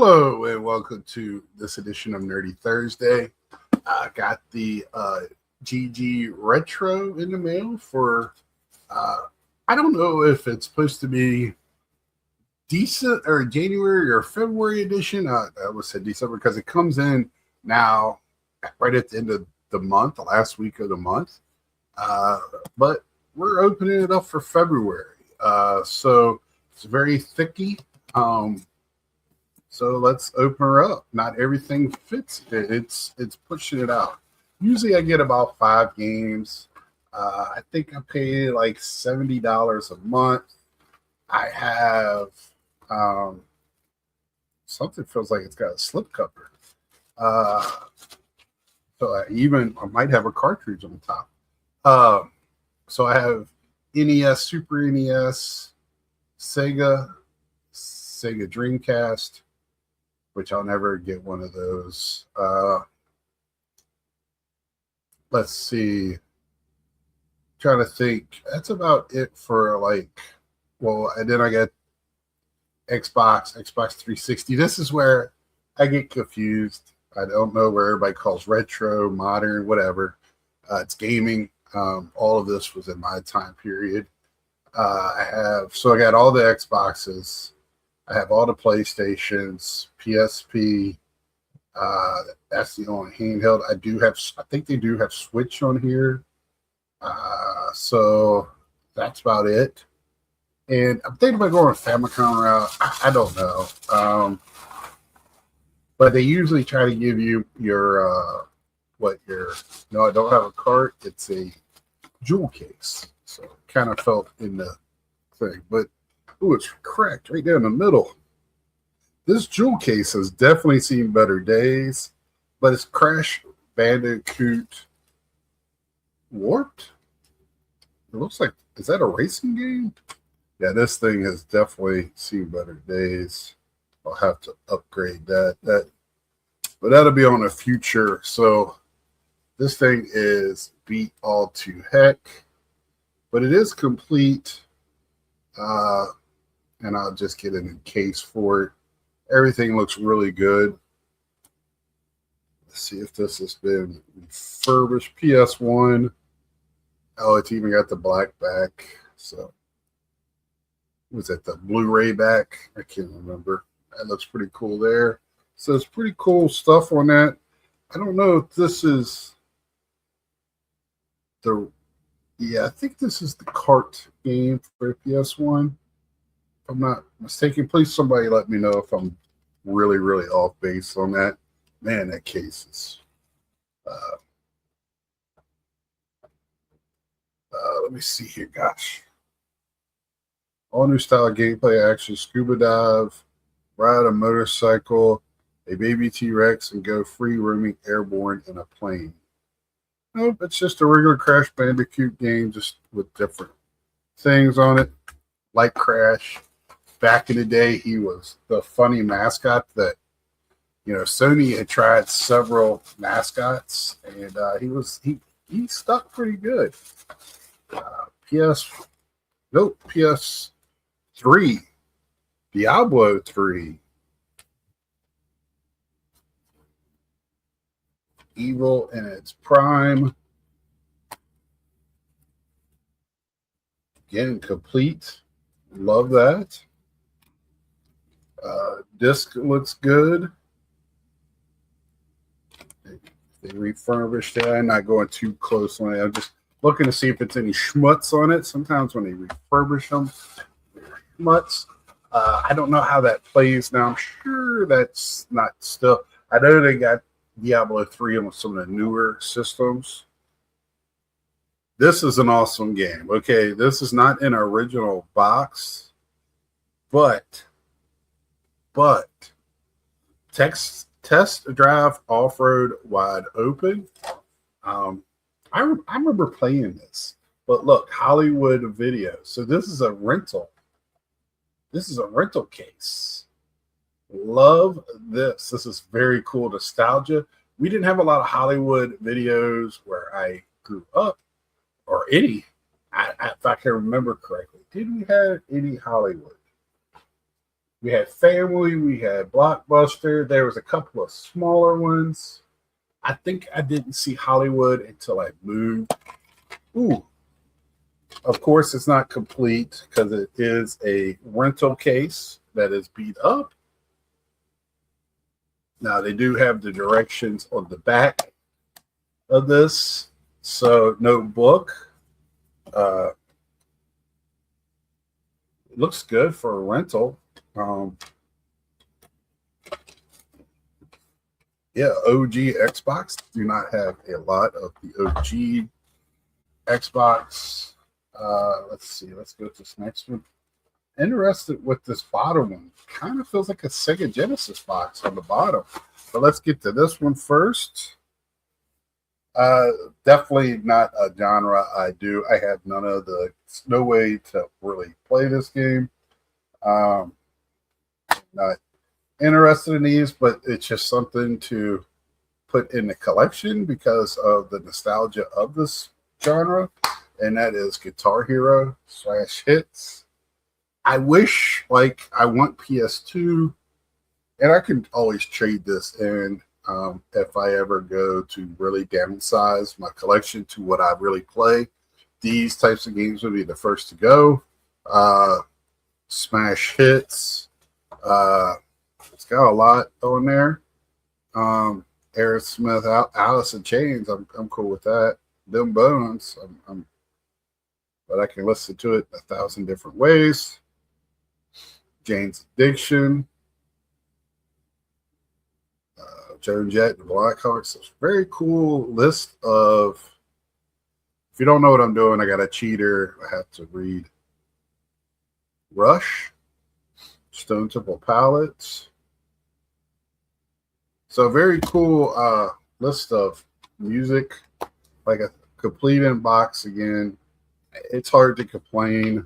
Hello and welcome to this edition of Nerdy Thursday. I got the GGretro in the mail for, I don't know if it's supposed to be decent or January or February edition. I would say December because it comes in now right at the end of the month, the last week of the month. But we're opening it up for February. So it's very thicky. So let's open her up. Not everything fits. It's pushing it out. Usually I get about 5 games. I think I pay like $70 a month. I have something feels like it's got a slip cover. So I might have a cartridge on top. So I have NES, Super NES, Sega Dreamcast, which I'll never get one of those. Let's see. Trying to think. That's about it for and then I got Xbox 360. This is where I get confused. I don't know where everybody calls retro, modern, whatever. It's gaming. All of this was in my time period. I got all the Xboxes. I have all the PlayStations, PSP. That's the only handheld. I think they do have Switch on here. So that's about it. And I'm thinking about going Famicom route. I don't know. But they usually try to give you no, I don't have a cart. It's a jewel case. So it kind of felt in the thing. But ooh, it's cracked right down the middle. This jewel case has definitely seen better days, but it's Crash Bandicoot Warped. It looks like, is that a racing game? Yeah, this thing has definitely seen better days. I'll have to upgrade that. But that'll be on a future. So this thing is beat all to heck, but it is complete. And I'll just get a new case for it. Everything looks really good. Let's see if this has been refurbished. PS1. Oh, it's even got the black back. So, was that the Blu-ray back? I can't remember. That looks pretty cool there. So, it's pretty cool stuff on that. I don't know if this is I think this is the cart game for PS1. If I'm not mistaken, please somebody let me know if I'm really, really off base on that. Man, that case is. Let me see here. Gosh. All new style gameplay, action, scuba dive, ride a motorcycle, a baby T-Rex, and go free roaming airborne in a plane. Nope, it's just a regular Crash Bandicoot game, just with different things on it, like Crash. Back in the day, he was the funny mascot that, Sony had tried several mascots, and he stuck pretty good. PS3, Diablo 3, Evil in its prime. Again, complete. Love that. Disc looks good. They refurbished it. I'm not going too close on it. I'm just looking to see if it's any schmutz on it. Sometimes when they refurbish them, schmutz. I don't know how that plays now. I'm sure that's not still. I know they got Diablo 3 on some of the newer systems. This is an awesome game. Okay, this is not an original box, but test drive off-road wide open. I remember playing this, but look, Hollywood Video. So this is a rental. This is a rental case. Love this. This is very cool nostalgia. We didn't have a lot of Hollywood videos where I grew up, or any. If I can remember correctly, did we have any Hollywood? We had Family, we had Blockbuster. There was a couple of smaller ones. I think I didn't see Hollywood until I moved. Ooh, of course, it's not complete because it is a rental case that is beat up. Now, they do have the directions on the back of this. So, no book. It looks good for a rental. Yeah, OG Xbox. Do not have a lot of the OG Xbox. Let's see. Let's go to this next one. Interested with this bottom one. Kind of feels like a Sega Genesis box on the bottom. But let's get to this one first. Definitely not a genre I do. I have no way to really play this game. Not interested in these, but it's just something to put in the collection because of the nostalgia of this genre, and that is Guitar Hero / Hits. I wish, I want PS2, and I can always trade this in if I ever go to really downsize my collection to what I really play. These types of games would be the first to go. Smash Hits. It's got a lot on there. Aerosmith, Alice in Chains. I'm cool with that. Them Bones. But I can listen to it 1,000 different ways. Jane's Addiction. Joan Jett and the Blackhawks. It's a very cool list of. If you don't know what I'm doing, I got a cheater. I have to read. Rush. Stone Temple Pilots. So very cool list of music, like a complete inbox again. It's hard to complain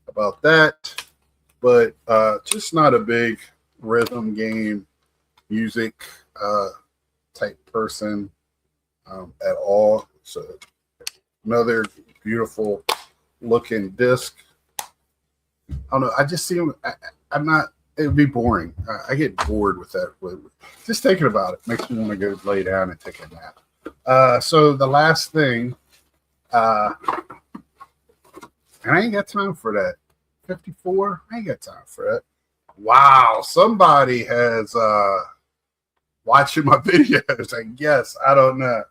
about that, but just not a big rhythm game music type person at all. So another beautiful looking disc. I don't know. I just see them. I'm not. It would be boring. I get bored with that. Just thinking about it makes me want to go lay down and take a nap. So the last thing, and I ain't got time for that. 54. I ain't got time for that. Wow, somebody has watching my videos. I guess I don't know,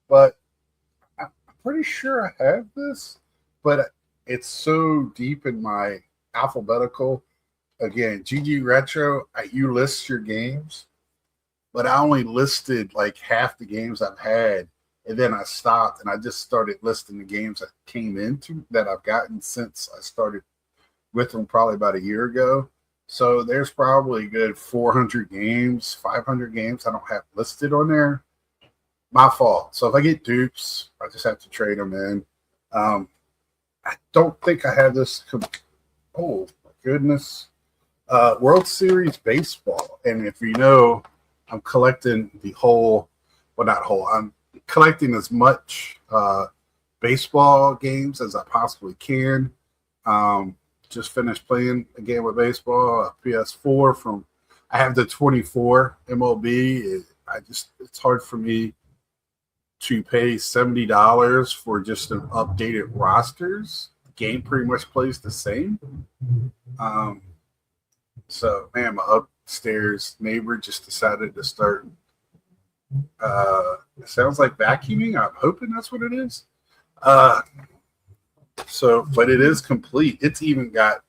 but I'm pretty sure I have this. But it's so deep in my alphabetical. Again, GGretro, you list your games, but I only listed like half the games I've had, and then I stopped and I just started listing the games that came into that I've gotten since I started with them probably about a year ago. So there's probably a good 400 games, 500 games I don't have listed on there. My fault. So if I get dupes, I just have to trade them in. I don't think I have this. Oh, my goodness. World Series Baseball. And if you know, I'm collecting I'm collecting as much baseball games as I possibly can. Just finished playing a game of baseball, a PS4 I have the 24 MLB. It's hard for me to pay $70 for just an updated rosters. The game pretty much plays the same. So, man, my upstairs neighbor just decided to start. It sounds like vacuuming. I'm hoping that's what it is. But it is complete. It's even got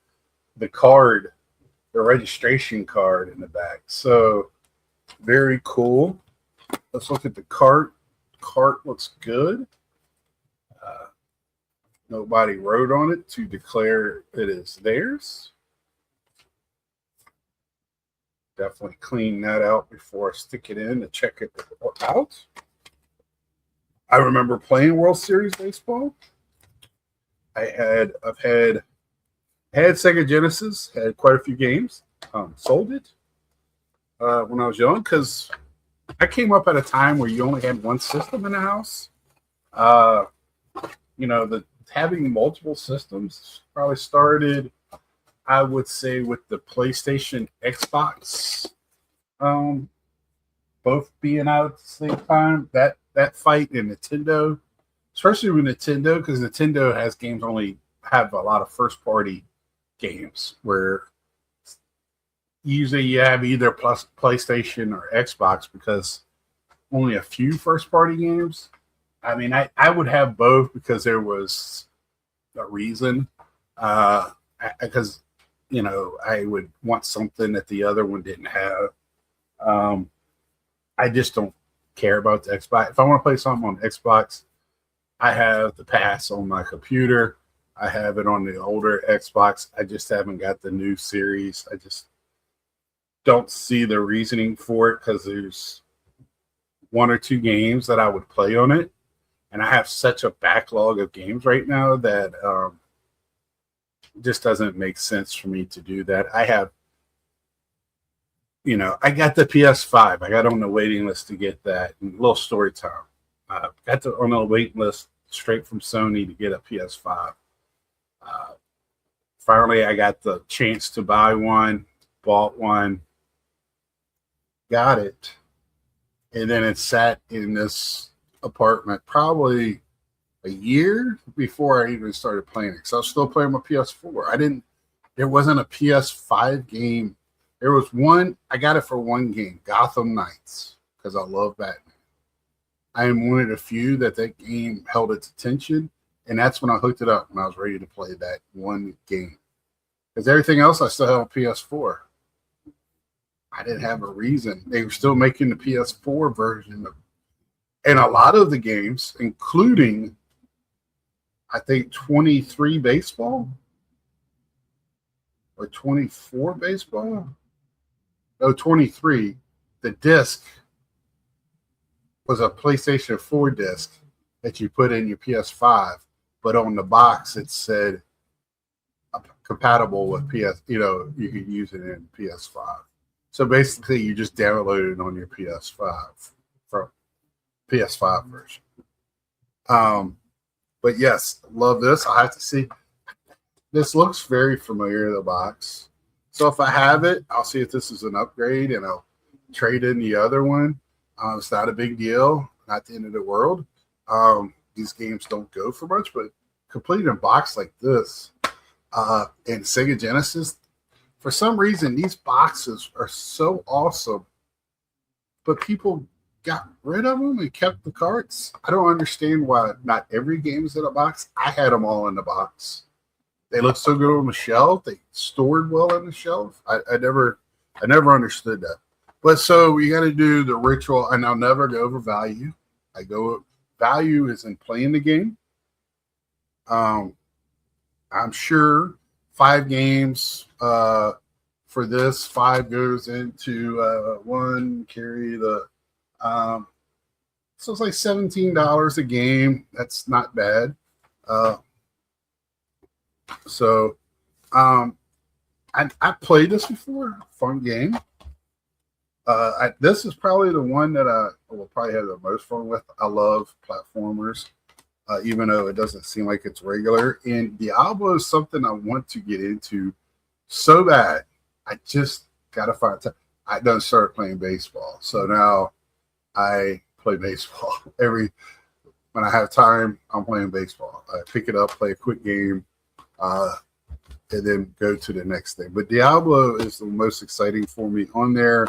the card, the registration card in the back. So, very cool. Let's look at the cart. Cart looks good. Nobody wrote on it to declare it is theirs. Definitely clean that out before I stick it in to check it out. I remember playing World Series Baseball. I've had Sega Genesis, had quite a few games. Sold it when I was young because I came up at a time where you only had one system in the house. Having multiple systems probably started I would say with the PlayStation, Xbox, both being out at the same time, that fight in Nintendo, especially with Nintendo, because Nintendo has games only have a lot of first party games where usually you have either plus PlayStation or Xbox because only a few first party games. I mean, I would have both because there was a reason. Because I would want something that the other one didn't have. I just don't care about the Xbox. If I want to play something on Xbox, I have the pass on my computer. I have it on the older Xbox. I just haven't got the new series. I just don't see the reasoning for it because there's one or two games that I would play on it. And I have such a backlog of games right now that just doesn't make sense for me to do that. I have, I got the PS5. I got on the waiting list to get that. And a little story time. Got on the waiting list straight from Sony to get a PS5. Finally, I got the chance to buy one, bought one, got it, and then it sat in this apartment probably a year before I even started playing it. So I was still playing my PS4. There wasn't a PS5 game. There was one, I got it for one game, Gotham Knights, because I love Batman. I am one of the few that game held its attention, and that's when I hooked it up when I was ready to play that one game. Because everything else I still have a PS4. I didn't have a reason. They were still making the PS4 version of, and a lot of the games, including I think 23 baseball or 24 baseball. No, 23. The disc was a PlayStation 4 disc that you put in your PS5, but on the box it said compatible with PS. You could use it in PS5. So basically, you just download it on your PS5 from PS5 version. But yes, love this. I have to see. This looks very familiar, the box. So if I have it, I'll see if this is an upgrade and I'll trade in the other one. It's not a big deal, not the end of the world. These games don't go for much, but completing a box like this and Sega Genesis, for some reason, these boxes are so awesome, but people got rid of them and kept the carts. I don't understand why not every game is in a box. I had them all in the box. They look so good on the shelf. They stored well on the shelf. I never understood that. But so you got to do the ritual, and I'll never go over value. Value is in playing the game. I'm sure 5 games for this. 5 goes into 1. Carry the so it's like $17 a game. That's not bad. I played this before. Fun game. This is probably the one that I will probably have the most fun with. I love platformers, even though it doesn't seem like it's regular. And Diablo is something I want to get into so bad. I just gotta find time. I done started playing baseball, so now I play baseball when I have time. I'm playing baseball. I pick it up, play a quick game, and then go to the next thing. But Diablo is the most exciting for me on there.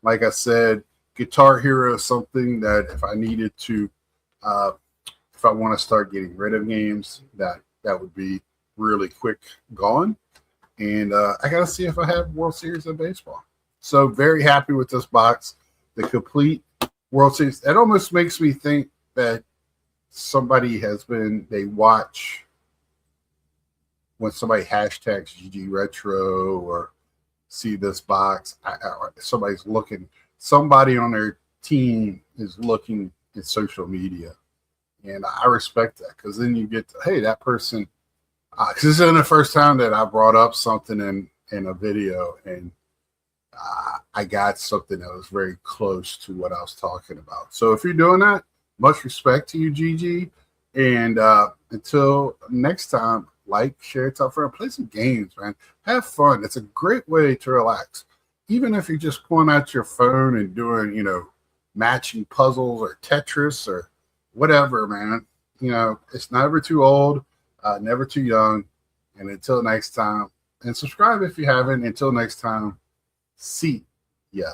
Like I said, Guitar Hero is something that if I needed to, if I want to start getting rid of games, that would be really quick gone. And I got to see if I have World Series of Baseball. So very happy with this box. The complete World Series. It almost makes me think that somebody they watch when somebody hashtags GGretro or see this box, somebody on their team is looking at social media, and I respect that because then you get hey, that person, because this isn't the first time that I brought up something in a video, and I got something that was very close to what I was talking about. So if you're doing that, much respect to you, GG, and until next time, like, share, tell a friend, play some games, man. Have fun. It's a great way to relax. Even if you're just pulling out your phone and doing, matching puzzles or Tetris or whatever, man. It's never too old, never too young. And until next time, and subscribe if you haven't. Until next time, see ya.